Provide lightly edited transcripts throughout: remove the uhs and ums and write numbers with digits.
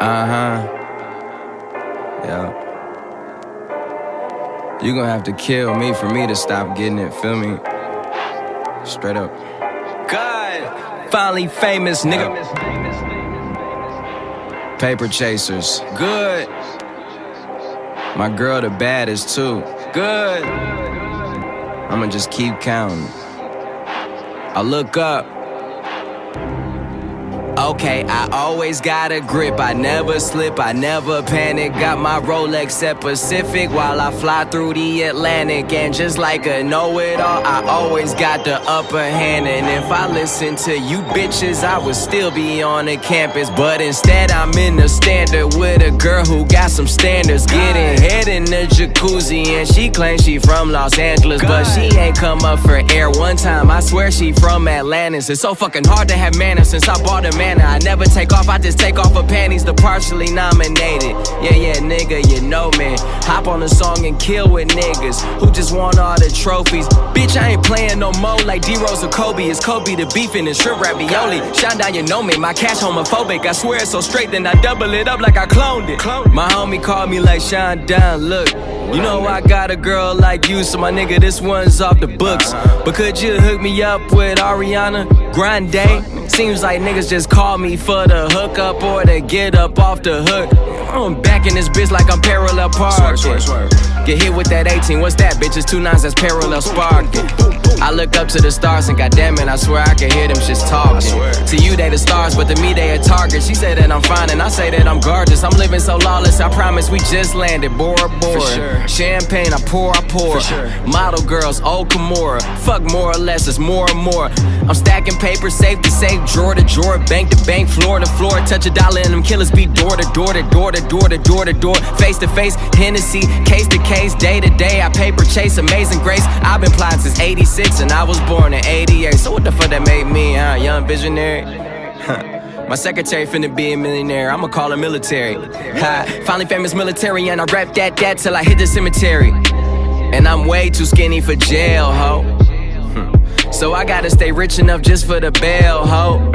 Yeah. You gonna have to kill me for me to stop getting it, feel me? Straight up. God, finally famous, nigga. Paper chasers, good. My girl the baddest too, good. I'ma just keep counting. I look up. Okay, I always got a grip, I never slip, I never panic. Got my Rolex set Pacific while I fly through the Atlantic. And just like a know-it-all, I always got the upper hand. And if I listened to you bitches, I would still be on the campus. But instead I'm in the standard with a girl who got some standards. Getting head in the jacuzzi and she claims she from Los Angeles, but she ain't come up for air one time. I swear she from Atlantis. It's so fucking hard to have manners since I bought a man. I never take off, I just take off her panties, the partially nominated. Yeah, nigga, you know me. Hop on a song and kill with niggas who just want all the trophies. Bitch, I ain't playing no more like D-Rose or Kobe. It's Kobe the beef and shrimp ravioli. Shine down, you know me, my cash homophobic. I swear it's so straight, then I double it up like I cloned it. My homie called me like, shine down, look. You know I got a girl like you, so my nigga, this one's off the books. But could you hook me up with Ariana Grande? Seems like niggas just call me for the hookup or to get up off the hook. I'm back in this bitch like I'm parallel parking. Get hit with that 18, what's that, bitch? It's 2 9s, that's parallel sparking. I look up to the stars and goddamn it, I swear I can hear them shits talking. To you they the stars, but to me they a target. She say that I'm fine and I say that I'm gorgeous. I'm living so lawless, I promise we just landed. Bora Bora, champagne I pour. Model girls, old Kimura. Fuck more or less, it's more and more. I'm stacking paper, safe to safe, drawer to drawer, bank to bank, floor to floor. Touch a dollar and them killers be door to door to door to door to door to door. Face to face, Hennessy, case to case, day to day. I paper chase, amazing grace. I've been plotting since 86 and I was born in 88. So what the fuck that made me, huh? Young visionary? My secretary finna be a millionaire, I'ma call her military. Finally famous military and I rap that till I hit the cemetery. And I'm way too skinny for jail, ho. So I gotta stay rich enough just for the bail, ho.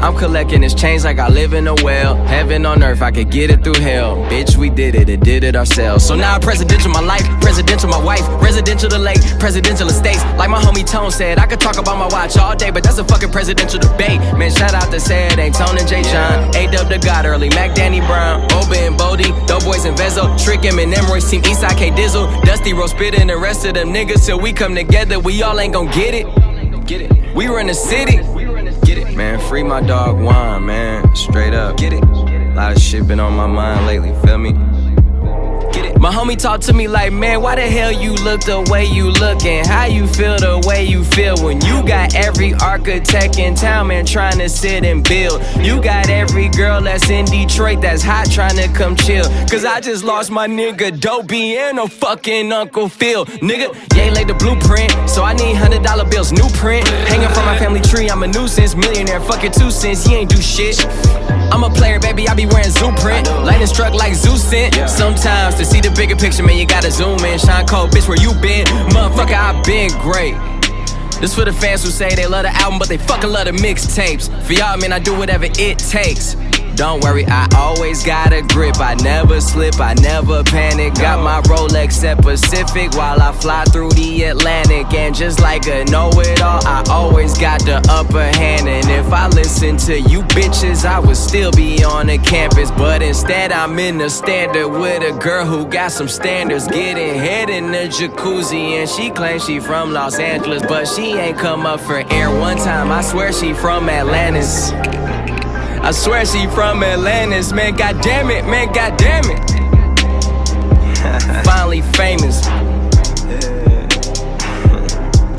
I'm collecting this change like I live in a well. Heaven on earth, I could get it through hell. Bitch, we did it ourselves. So now I'm presidential my life, presidential my wife, residential the lake, presidential estates. Like my homie Tone said, I could talk about my watch all day, but that's a fucking presidential debate. Man, shout out to Said, ain't Tone and J. John, A-Dub the God early, Mac Danny Brown, Oba and Bodie, Doughboys and Vezo, Trick M and Royce team, Eastside K Dizzle, Dusty Rose Spit and the rest of them niggas. Till we come together, we all ain't gon' get it. We run the city. Man, free my dog Juan, man, straight up. Get it. A lot of shit been on my mind lately, feel me? Get it. My homie talked to me like, man, why the hell you look the way you look? And how you feel the way you feel when you got every architect in town, man, trying to sit and build. You got every girl that's in Detroit that's hot trying to come chill. Cause I just lost my nigga Dopey and a fucking Uncle Phil. Nigga, yeah, laid the blueprint, so I need $100 bills, new print. Hanging from my family tree, I'm a nuisance. Millionaire, fucking 2 cents, he ain't do shit. I'm a player, baby, I be wearing zoo print. Lightning struck like Zeus sent. Sometimes to see the bigger picture, man, you gotta zoom in. Shine cold, bitch, where you been? Motherfucker, I been great. This for the fans who say they love the album, but they fucking love the mixtapes. For y'all, man, I do whatever it takes. Don't worry, I always got a grip. I never slip, I never panic. Got my Rolex set Pacific while I fly through the Atlantic. And just like a know-it-all, I always got the upper hand. And if I listened to you bitches, I would still be on the campus. But instead, I'm in the standard with a girl who got some standards. Getting head in the jacuzzi, and she claims she from Los Angeles, but she ain't come up for air one time. I swear she from Atlantis. I swear she from Atlantis, man, goddamn it, man, goddamn it. Finally famous.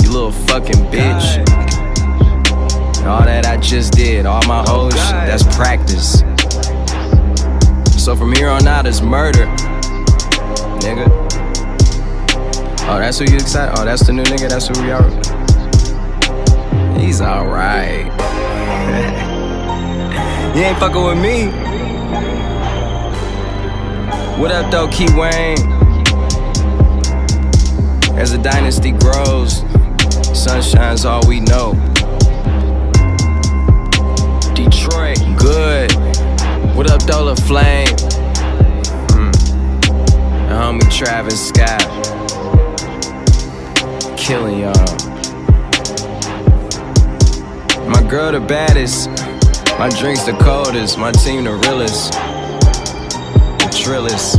You little fucking bitch. All that I just did, all my old shit, that's practice. So from here on out, it's murder, nigga. Oh, that's who you excited? Oh, that's the new nigga, that's who we are. He's alright. You ain't fucking with me. What up though, Key Wayne? As the dynasty grows, sunshine's all we know. Detroit, good. What up stole a flame. The homie Travis Scott, killing y'all. My girl the baddest, my drinks the coldest, my team the realest, the trillest.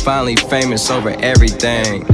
Finally famous over everything.